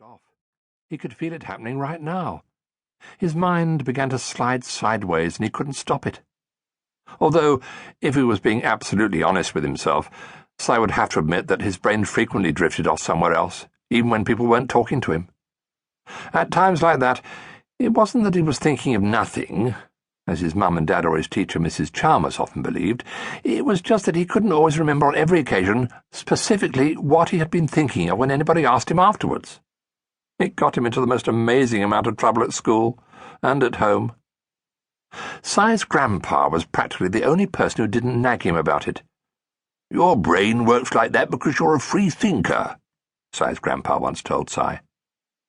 off. He could feel it happening right now. His mind began to slide sideways and he couldn't stop it. Although, if he was being absolutely honest with himself, Si would have to admit that his brain frequently drifted off somewhere else, even when people weren't talking to him. At times like that, it wasn't that he was thinking of nothing, as his mum and dad or his teacher, Mrs. Chalmers, often believed. It was just that he couldn't always remember on every occasion specifically what he had been thinking of when anybody asked him afterwards. It got him into the most amazing amount of trouble at school and at home. Si's grandpa was practically the only person who didn't nag him about it. "Your brain works like that because you're a free thinker," Si's grandpa once told Si.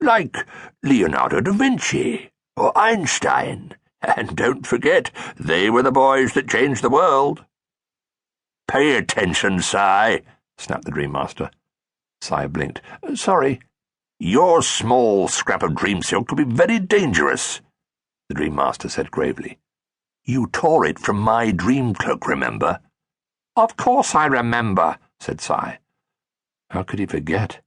"Like Leonardo da Vinci or Einstein. And don't forget, they were the boys that changed the world." "Pay attention, Si," snapped the Dream Master. Si blinked. "Sorry." "Your small scrap of dream silk could be very dangerous," the Dream Master said gravely. "You tore it from my dream cloak, remember?" "Of course I remember," said Si. How could he forget?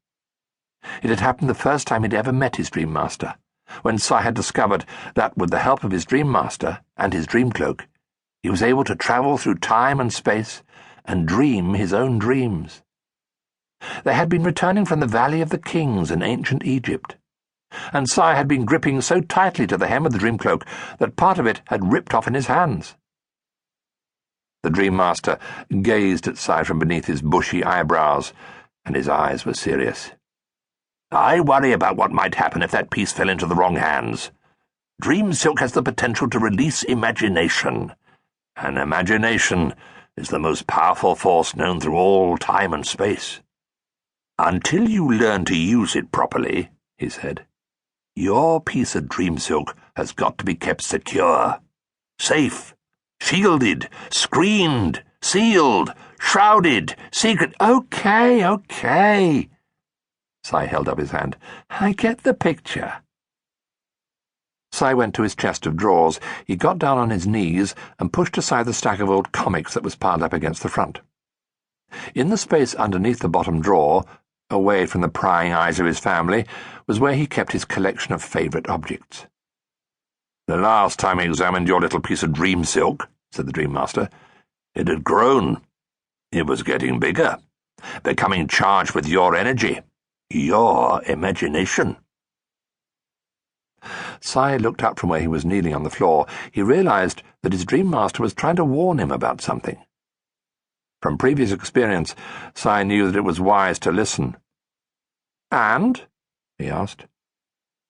It had happened the first time he'd ever met his Dream Master, when Si had discovered that, with the help of his Dream Master and his dream cloak, he was able to travel through time and space and dream his own dreams. They had been returning from the Valley of the Kings in ancient Egypt, and Si had been gripping so tightly to the hem of the dream cloak that part of it had ripped off in his hands. The Dream Master gazed at Si from beneath his bushy eyebrows, and his eyes were serious. "I worry about what might happen if that piece fell into the wrong hands. Dream silk has the potential to release imagination, and imagination is the most powerful force known through all time and space. Until you learn to use it properly," he said, "your piece of dream silk has got to be kept secure, safe, shielded, screened, sealed, shrouded, secret." Okay. Si held up his hand. "I get the picture." Si went to his chest of drawers. He got down on his knees and pushed aside the stack of old comics that was piled up against the front. In the space underneath the bottom drawer, away from the prying eyes of his family, was where he kept his collection of favourite objects. "The last time I examined your little piece of dream silk," said the Dream Master, "it had grown. It was getting bigger, becoming charged with your energy, your imagination." Si looked up from where he was kneeling on the floor. He realized that his Dream Master was trying to warn him about something. From previous experience, Si knew that it was wise to listen. "And?" he asked.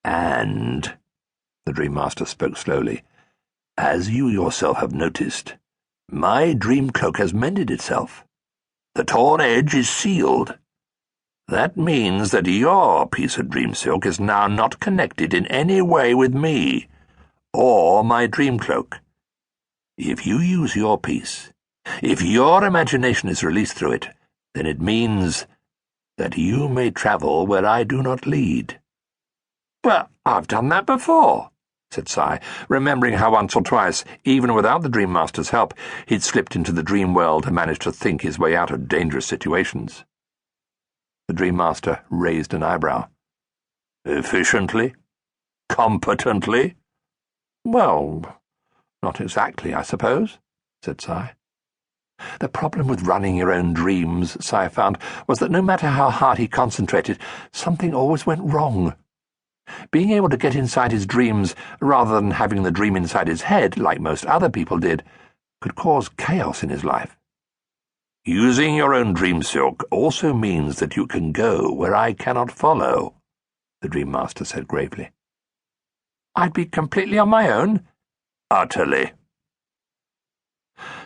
"And," the Dream Master spoke slowly, "as you yourself have noticed, my dream cloak has mended itself. The torn edge is sealed. That means that your piece of dream silk is now not connected in any way with me or my dream cloak. If you use your piece, if your imagination is released through it, then it means that you may travel where I do not lead." "But I've done that before," said Si, remembering how once or twice, even without the Dream Master's help, he'd slipped into the dream world and managed to think his way out of dangerous situations. The Dream Master raised an eyebrow. "Efficiently? Competently?" "Well, not exactly, I suppose," said Si. The problem with running your own dreams, Si found, was that no matter how hard he concentrated, something always went wrong. Being able to get inside his dreams, rather than having the dream inside his head, like most other people did, could cause chaos in his life. "Using your own dream silk also means that you can go where I cannot follow," the Dream Master said gravely. "I'd be completely on my own?" "Utterly."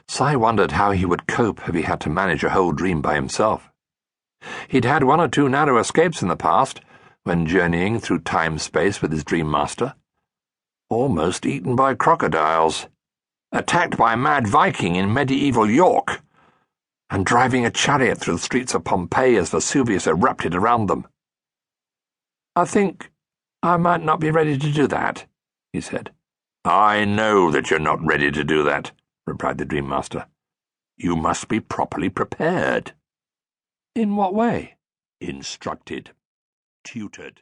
Si wondered how he would cope if he had to manage a whole dream by himself. He'd had one or two narrow escapes in the past, when journeying through time-space with his Dream Master. Almost eaten by crocodiles, attacked by a mad Viking in medieval York, and driving a chariot through the streets of Pompeii as Vesuvius erupted around them. "I think I might not be ready to do that," he said. "I know that you're not ready to do that," replied the Dream Master. "You must be properly prepared." "In what way?" "Instructed. Tutored."